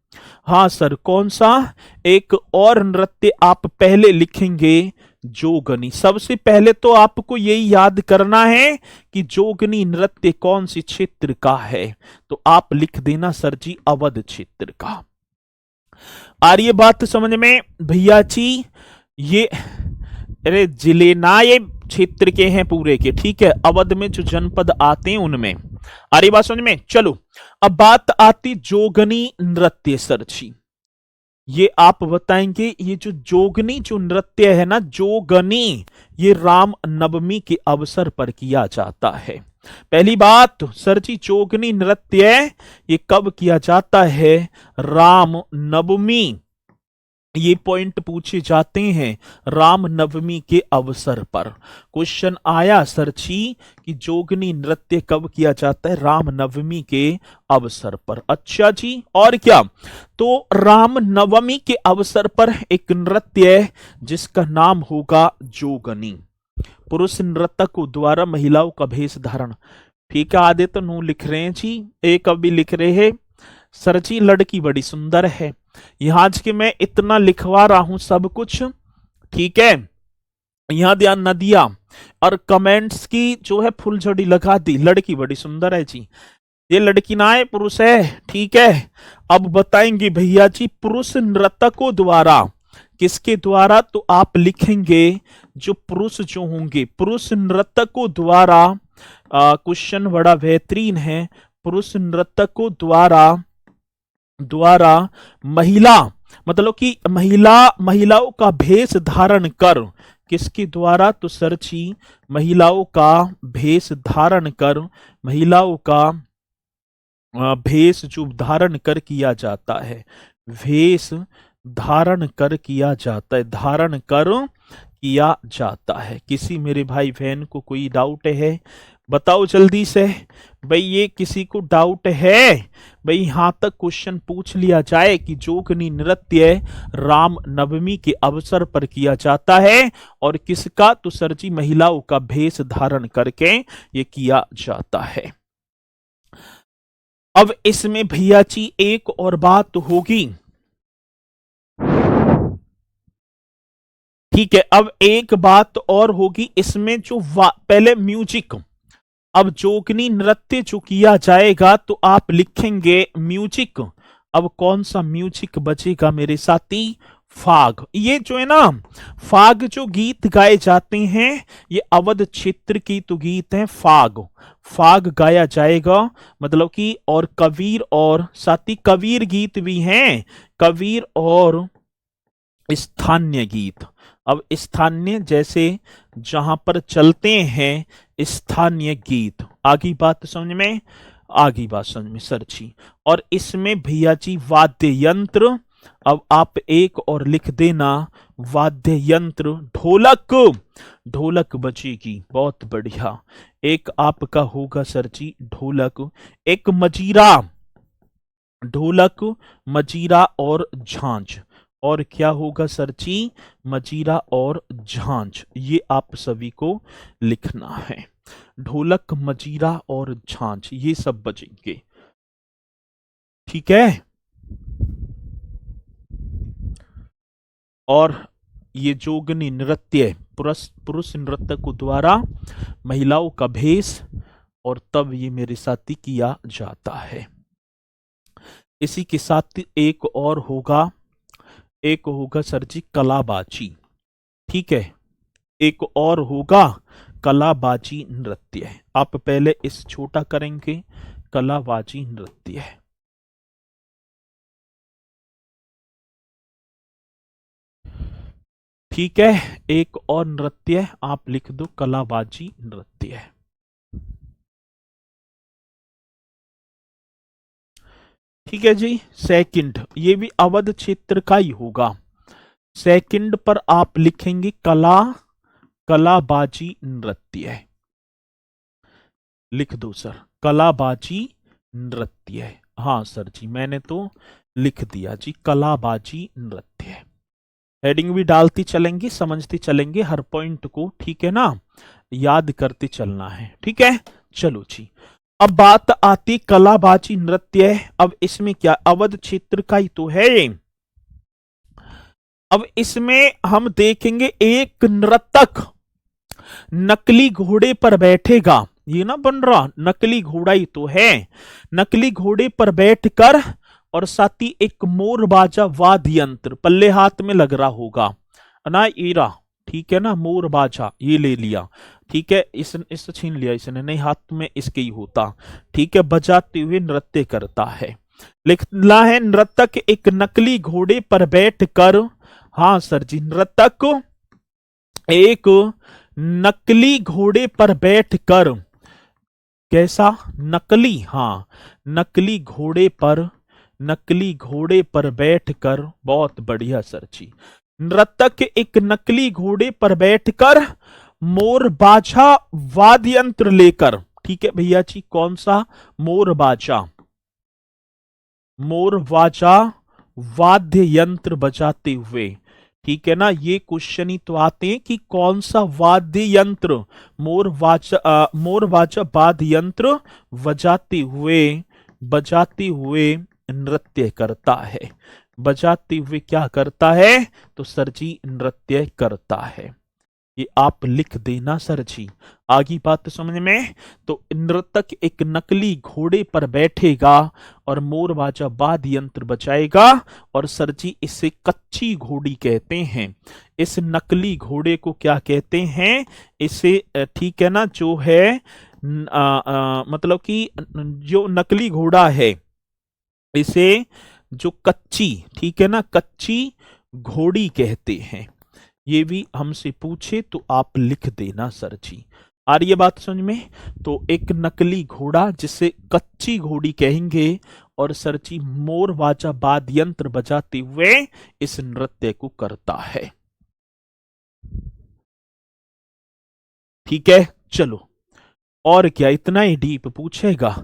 हाँ सर, कौन सा? एक और नृत्य आप पहले लिखेंगे, जोगनी। सबसे पहले तो आपको यही याद करना है कि जोगनी नृत्य कौन सी क्षेत्र का है, तो आप लिख देना सर जी, अवध क्षेत्र का। आ रही है बात समझ में भैया जी? ये अरे जिले ना, ये क्षेत्र के हैं पूरे के, ठीक है, अवध में जो जनपद आते हैं उनमें। आ रही बात समझ में? चलो, अब बात आती जोगनी नृत्य सर जी। ये आप बताएंगे, ये जो जोगनी जो नृत्य है ना, जोगनी, ये राम नवमी के अवसर पर किया जाता है। पहली बात सर जी, जोगनी नृत्य ये कब किया जाता है? राम नवमी। ये पॉइंट पूछे जाते हैं राम नवमी के अवसर पर। क्वेश्चन आया सर जी कि जोगनी नृत्य कब किया जाता है? राम नवमी के अवसर पर। अच्छा जी, और क्या? तो राम नवमी के अवसर पर एक नृत्य है जिसका नाम होगा जोगनी। पुरुष नर्तक द्वारा महिलाओं का भेष धारण। ठीक है, आधे तो नू लिख रहे हैं जी, एक अभी लिख रहे हैं सर जी लड़की बड़ी सुंदर है। यहां के मैं इतना लिखवा रहा हूं सब कुछ, ठीक है, यहां ध्यान न दिया, और कमेंट्स की जो है फुलझड़ी लगा दी, लड़की बड़ी सुंदर है जी। ये लड़की ना है, पुरुष है, ठीक है। अब बताएंगे भैया जी, पुरुष नर्तकों द्वारा, किसके द्वारा? तो आप लिखेंगे जो पुरुष जो होंगे, पुरुष नर्तकों द्वारा। क्वेश्चन बड़ा बेहतरीन है। पुरुष नर्तकों द्वारा महिला, मतलब कि महिलाओं का भेष धारण कर, किसके द्वारा? तो सर जी, महिलाओं का भेष धारण कर, महिलाओं का भेष जो धारण कर किया जाता है, भेष धारण कर किया जाता है, धारण कर किया जाता है। किसी मेरे भाई बहन को कोई डाउट है? बताओ जल्दी से भाई, ये किसी को डाउट है? भाई यहां तक क्वेश्चन पूछ लिया जाए कि जोगनी नृत्य राम नवमी के अवसर पर किया जाता है, और किसका? तो सर जी, महिलाओं का भेष धारण करके ये किया जाता है। अब इसमें भैया जी एक और बात होगी, ठीक है, अब एक बात और होगी इसमें, जो पहले म्यूजिक, अब जोगनी नृत्य जो किया जाएगा तो आप लिखेंगे म्यूजिक। अब कौन सा म्यूजिक बजेगा मेरे साथी? फाग। ये जो है ना, फाग जो गीत गाए जाते हैं, ये अवध क्षेत्र की तो गीत है फाग। फाग गाया जाएगा, मतलब कि, और कबीर, और साथी कबीर गीत भी हैं, कबीर और स्थानीय गीत। अब स्थानीय जैसे जहां पर चलते हैं स्थानीय गीत। आगे बात समझ में? आगे बात समझ में सर जी। और इसमें भैया जी वाद्य यंत्र, अब आप एक और लिख देना, वाद्य यंत्र ढोलक, ढोलक बजेगी, बहुत बढ़िया। एक आपका होगा सर जी ढोलक, एक मजीरा, ढोलक, मजीरा और झांझ। और क्या होगा सर जी? मजीरा और झांझ। ये आप सभी को लिखना है, ढोलक, मजीरा और झांझ, ये सब बजेंगे, ठीक है। और ये जोगनी नृत्य पुरुष नृत्यकों द्वारा महिलाओं का भेष, और तब ये मेरे साथी किया जाता है। इसी के साथ एक और होगा, एक होगा सर जी कलाबाजी, ठीक है, एक और होगा कलाबाजी नृत्य। आप पहले इस छोटा करेंगे, कलाबाजी नृत्य। ठीक है, एक और नृत्य आप लिख दो, कलाबाजी नृत्य। ठीक है जी। सेकंड, ये भी अवध क्षेत्र का ही होगा, सेकंड पर आप लिखेंगे कला, कलाबाजी नृत्य। लिख दो सर, कलाबाजी नृत्य। हाँ सर जी, मैंने तो लिख दिया जी, कलाबाजी नृत्य। हेडिंग भी डालती चलेंगे, समझते चलेंगे हर पॉइंट को, ठीक है ना, याद करते चलना है, ठीक है। चलो जी, अब बात आती कलाबाजी नृत्य। अब इसमें क्या, अवध क्षेत्र का ही तो है। अब इसमें हम देखेंगे एक नर्तक नकली घोड़े पर बैठेगा, ये ना बन रहा, नकली घोड़ा ही तो है, नकली घोड़े पर बैठकर, और साथ ही एक मोर बाजा वाद्य यंत्र पल्ले हाथ में लग रहा होगा ना, ईरा, ठीक है ना, मोर बाजा ये ले लिया, ठीक है, इस छीन लिया इसने, नहीं हाथ में इसके ही होता, ठीक है, बजाते हुए नृत्य करता है। लिखना है नर्तक एक नकली घोड़े पर बैठकर, हाँ सर जी, नर्तक एक नकली घोड़े पर बैठकर, कैसा, नकली, हाँ, नकली घोड़े पर, नकली घोड़े पर बैठकर, बहुत बढ़िया सर जी, नर्तक एक नकली घोड़े पर बैठकर मोर बाजा वाद्य यंत्र लेकर, ठीक है भैया जी, कौन सा, मोर बाजा, मोर बाजा वाद्य यंत्र बजाते हुए, ठीक है ना, ये क्वेश्चन ही तो आते हैं कि कौन सा वाद्य यंत्र, मोर बाजा वाद्य यंत्र बजाते हुए नृत्य करता है, बजाते हुए क्या करता है, तो सर जी नृत्य करता है। ये आप लिख देना सर जी, आगे बात समझ में। तो नर्तक एक नकली घोड़े पर बैठेगा और मोर बाजा वाद्य यंत्र बजाएगा, और सर जी इसे कच्ची घोड़ी कहते हैं। इस नकली घोड़े को क्या कहते हैं, इसे, ठीक है ना, जो है मतलब कि जो नकली घोड़ा है, इसे जो कच्ची, ठीक है ना, कच्ची घोड़ी कहते हैं। ये भी हमसे पूछे तो आप लिख देना सर जी, आ रही है बात समझ में। तो एक नकली घोड़ा जिसे कच्ची घोड़ी कहेंगे, और सर जी मोर वाजा वाद्य यंत्र बजाते हुए इस नृत्य को करता है, ठीक है। चलो, और क्या, इतना ही डीप पूछेगा,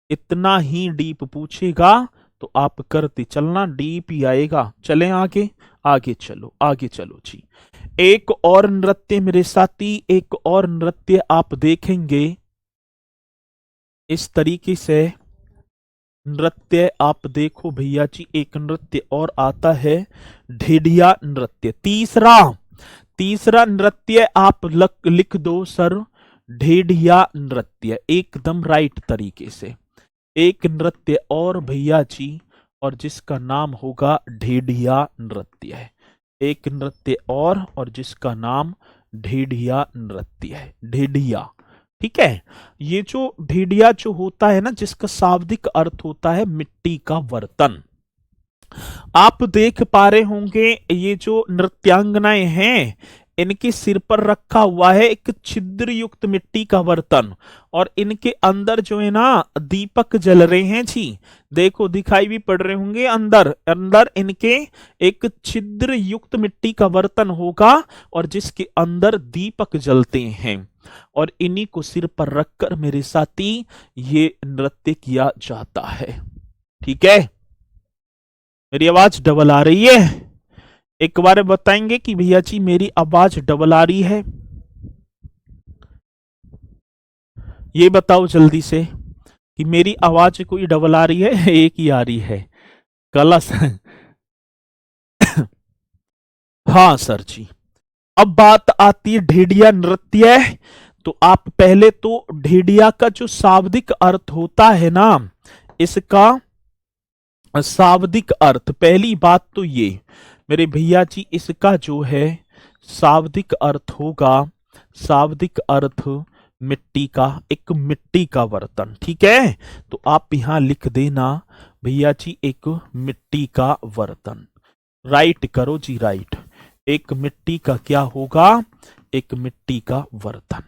इतना ही डीप पूछेगा तो आप करते चलना, डीप ही आएगा। चलें आगे, आगे चलो, आगे चलो जी। एक और नृत्य मेरे साथी, एक और नृत्य आप देखेंगे इस तरीके से, नृत्य आप देखो भैया जी, एक नृत्य और आता है ढेडिया नृत्य। तीसरा, तीसरा नृत्य आप लिख दो सर, ढेडिया नृत्य, एकदम राइट तरीके से। एक नृत्य और भैया जी, और जिसका नाम होगा ढेडिया नृत्य है। एक नृत्य और जिसका नाम ढेडिया नृत्य है, ढेडिया, ठीक है। ये जो ढेडिया जो होता है ना, जिसका शाब्दिक अर्थ होता है मिट्टी का बर्तन। आप देख पा रहे होंगे ये जो नृत्यांगनाएं हैं, इनके सिर पर रखा हुआ है एक छिद्र युक्त मिट्टी का बर्तन, और इनके अंदर जो है ना दीपक जल रहे हैं जी, देखो दिखाई भी पड़ रहे होंगे, अंदर अंदर इनके एक छिद्र युक्त मिट्टी का बर्तन होगा, और जिसके अंदर दीपक जलते हैं, और इन्हीं को सिर पर रखकर मेरे साथी ये नृत्य किया जाता है, ठीक है। मेरी आवाज डबल आ रही है, एक बार बताएंगे कि भैया जी मेरी आवाज डबल आ रही है, ये बताओ जल्दी से कि मेरी आवाज कोई डबल आ रही है, एक ही आ रही है, कलश हाँ सर जी। अब बात आती है ढेडिया नृत्य। तो आप पहले तो ढेडिया का जो शाब्दिक अर्थ होता है ना, इसका शाब्दिक अर्थ, पहली बात तो ये मेरे भैया जी, इसका जो है शाब्दिक अर्थ होगा, शाब्दिक अर्थ मिट्टी का, एक मिट्टी का बर्तन, ठीक है। तो आप यहां लिख देना भैया जी, एक मिट्टी का बर्तन, राइट करो जी, राइट, एक मिट्टी का क्या होगा, एक मिट्टी का बर्तन,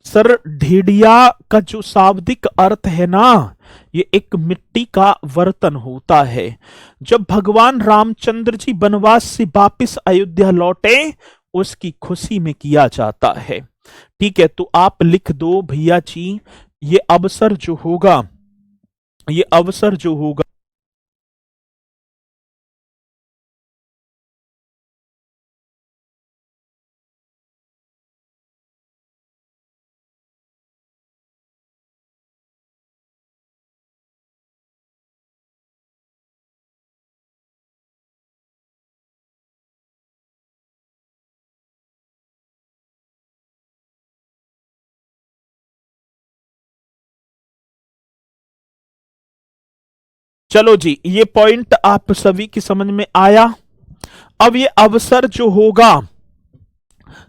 सर ढेडिया का जो शाब्दिक अर्थ है ना, ये एक मिट्टी का बर्तन होता है। जब भगवान रामचंद्र जी वनवास से वापिस अयोध्या लौटे, उसकी खुशी में किया जाता है। ठीक है, तो आप लिख दो भैया जी, ये अवसर जो होगा, ये अवसर जो होगा, चलो जी, ये पॉइंट आप सभी की समझ में आया। अब ये अवसर जो होगा,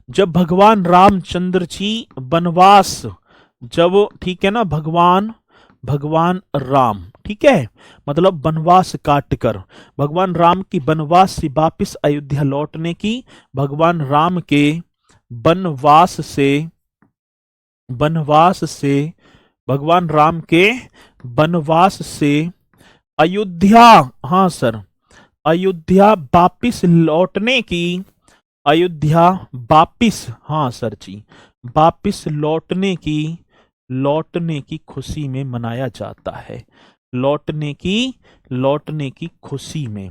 जब भगवान रामचंद्र जी वनवास, जब, ठीक है ना, भगवान भगवान राम, ठीक है, मतलब वनवास काटकर भगवान राम की वनवास से वापिस अयोध्या लौटने की, भगवान राम के वनवास से, वनवास से, भगवान राम के वनवास से अयोध्या, हाँ सर, अयोध्या वापिस लौटने की, अयोध्या वापिस, हाँ सर जी, वापिस लौटने की खुशी में मनाया जाता है। लौटने की खुशी में,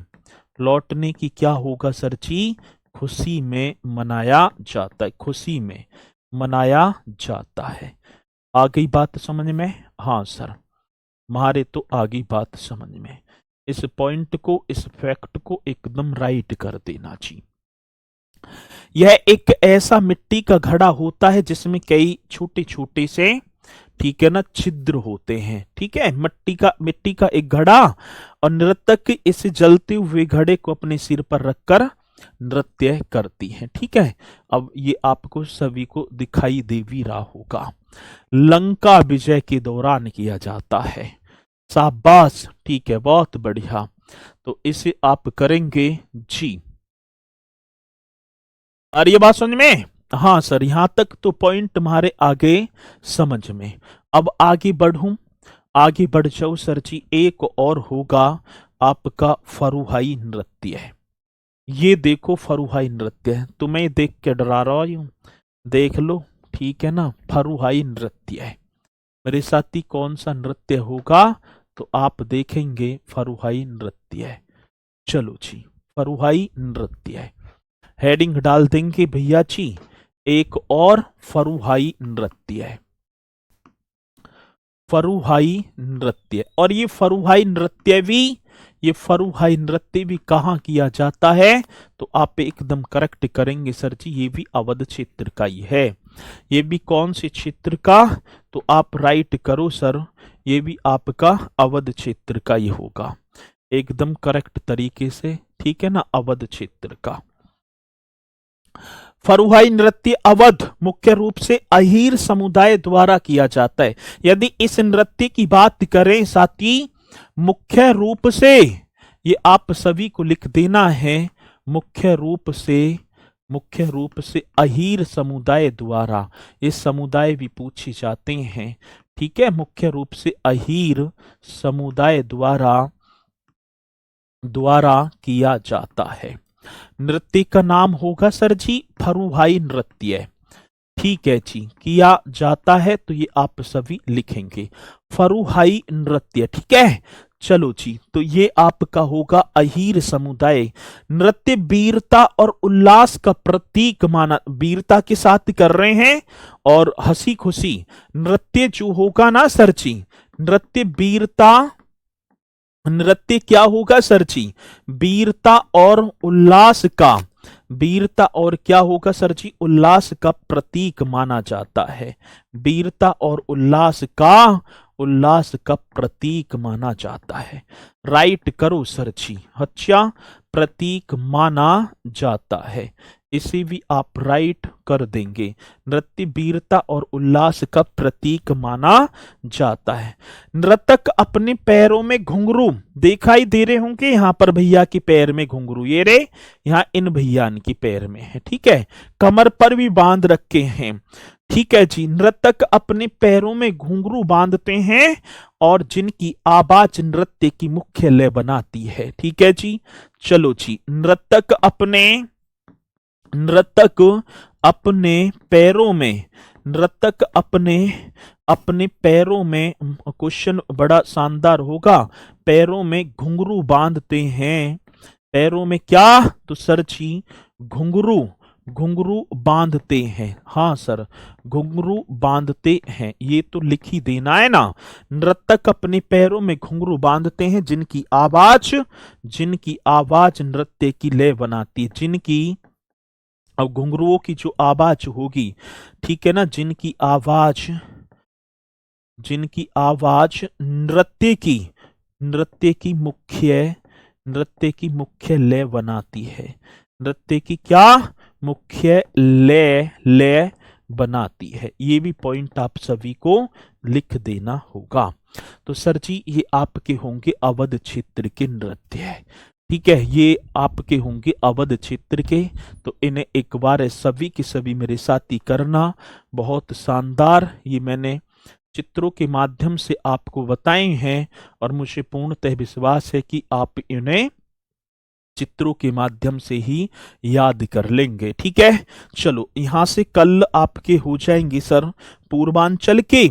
लौटने की क्या होगा सर जी, खुशी में मनाया जाता है, खुशी में मनाया जाता है। आ गई बात समझ में? हाँ सर, हमारे तो आगे बात समझ में। इस पॉइंट को, इस फैक्ट को एकदम राइट कर देना जी। यह एक ऐसा मिट्टी का घड़ा होता है जिसमें कई छोटे छोटे से, ठीक है ना, छिद्र होते हैं। ठीक है, मिट्टी का एक घड़ा, और नर्तक इस जलते हुए घड़े को अपने सिर पर रखकर नृत्य करती है। ठीक है, अब ये आपको सभी को दिखाई दे भी रहा होगा। लंका विजय के दौरान किया जाता है। शाबाश, ठीक है, बहुत बढ़िया। तो इसे आप करेंगे जी। और ये बात समझ में? हाँ सर, यहां तक तो पॉइंट तुम्हारे आगे समझ में। अब आगे बढ़ूं, आगे बढ़ जाओ सर जी। एक और होगा आपका फरुहाई नृत्य है। ये देखो फरुहाई नृत्य है, तुम्हें देख के डरा रहा हूं, देख लो। ठीक है ना, फरुहाई नृत्य है। मेरे साथी कौन सा नृत्य होगा, तो आप देखेंगे फरुहाई नृत्य है। चलो जी, फरुहाई नृत्य है, हेडिंग डाल देंगे भैया जी। एक और फरुहाई नृत्य है, फरुहाई नृत्य। और ये फरुहाई नृत्य भी, ये फरुहाई नृत्य भी कहाँ किया जाता है, तो आप एकदम करेक्ट करेंगे सर जी, ये भी अवध क्षेत्र का ही है। ये भी कौन से क्षेत्र का, तो आप राइट करो सर, ये भी आपका अवध क्षेत्र का ही होगा, एकदम करेक्ट तरीके से। ठीक है ना, अवध क्षेत्र का। फरुहाई नृत्य अवध मुख्य रूप से अहीर समुदाय द्वारा किया जाता है। यदि इस नृत्य की बात करें साथी, मुख्य रूप से, ये आप सभी को लिख देना है, मुख्य रूप से अहीर समुदाय द्वारा, ये समुदाय भी पूछे जाते हैं। ठीक है, मुख्य रूप से अहीर समुदाय द्वारा किया जाता है। नृत्य का नाम होगा सर जी फरुहाई नृत्य। ठीक है जी, किया जाता है, तो ये आप सभी लिखेंगे फरुहाई नृत्य। ठीक है, चलो जी, तो ये आपका होगा अहीर समुदाय नृत्य। वीरता और उल्लास का प्रतीक माना, वीरता के साथ कर रहे हैं और हंसी खुशी नृत्य जो होगा ना सर जी, नृत्य वीरता, नृत्य क्या होगा सर जी, वीरता और उल्लास का, वीरता और क्या होगा सर जी, उल्लास का प्रतीक माना जाता है। वीरता और उल्लास का प्रतीक माना जाता है। राइट करो सर जी, अच्छा, प्रतीक माना जाता है, इसे भी आप राइट कर देंगे। नृत्य वीरता और उल्लास का प्रतीक माना जाता है। नृतक अपने पैरों में घुंघरू, दिखाई दे रहे होंगे यहां पर भैया के पैर में घुंघरू, ये रे यहाँ इन भैया के पैर में है। ठीक है, कमर पर भी बांध रखे हैं। ठीक है जी। नर्तक अपने पैरों में घुंघरू बांधते हैं और जिनकी आवाज नृत्य की मुख्य लय बनाती है। ठीक है जी। चलो जी। नर्तक अपने पैरों में नर्तक अपने अपने पैरों में, क्वेश्चन बड़ा शानदार होगा, पैरों में घुंघरू बांधते हैं। पैरों में क्या? तो सर जी घुंघरू घुंघरू बांधते हैं। हाँ सर, घुंघरू बांधते हैं, ये तो लिख ही देना है ना। नर्तक अपने पैरों में घुंघरू बांधते हैं जिनकी आवाज नृत्य की लय बनाती है। अब घुंघरुओं की जो आवाज होगी, ठीक है ना, जिनकी आवाज नृत्य की मुख्य लय बनाती है। नृत्य की क्या? मुख्य लय बनाती है। ये भी पॉइंट आप सभी को लिख देना होगा। तो सर जी ये आपके होंगे अवध क्षेत्र के नृत्य है। ठीक है, ये आपके होंगे अवध क्षेत्र के। तो इन्हें एक बार सभी के सभी मेरे साथी करना। बहुत शानदार ये मैंने चित्रों के माध्यम से आपको बताए हैं और मुझे पूर्णतः विश्वास है कि आप इन्हें चित्रों के माध्यम से ही याद कर लेंगे। ठीक है, चलो यहां से कल आपके हो जाएंगे सर पूर्वांचल के,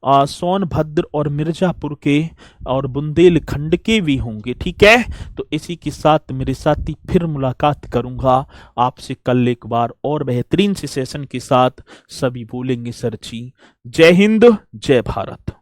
सोनभद्र और मिर्जापुर के और बुंदेलखंड के भी होंगे। ठीक है, तो इसी के साथ मेरे साथी फिर मुलाकात करूंगा आपसे कल एक बार और बेहतरीन से सेशन के साथ। सभी बोलेंगे सर जी जय हिंद जय भारत।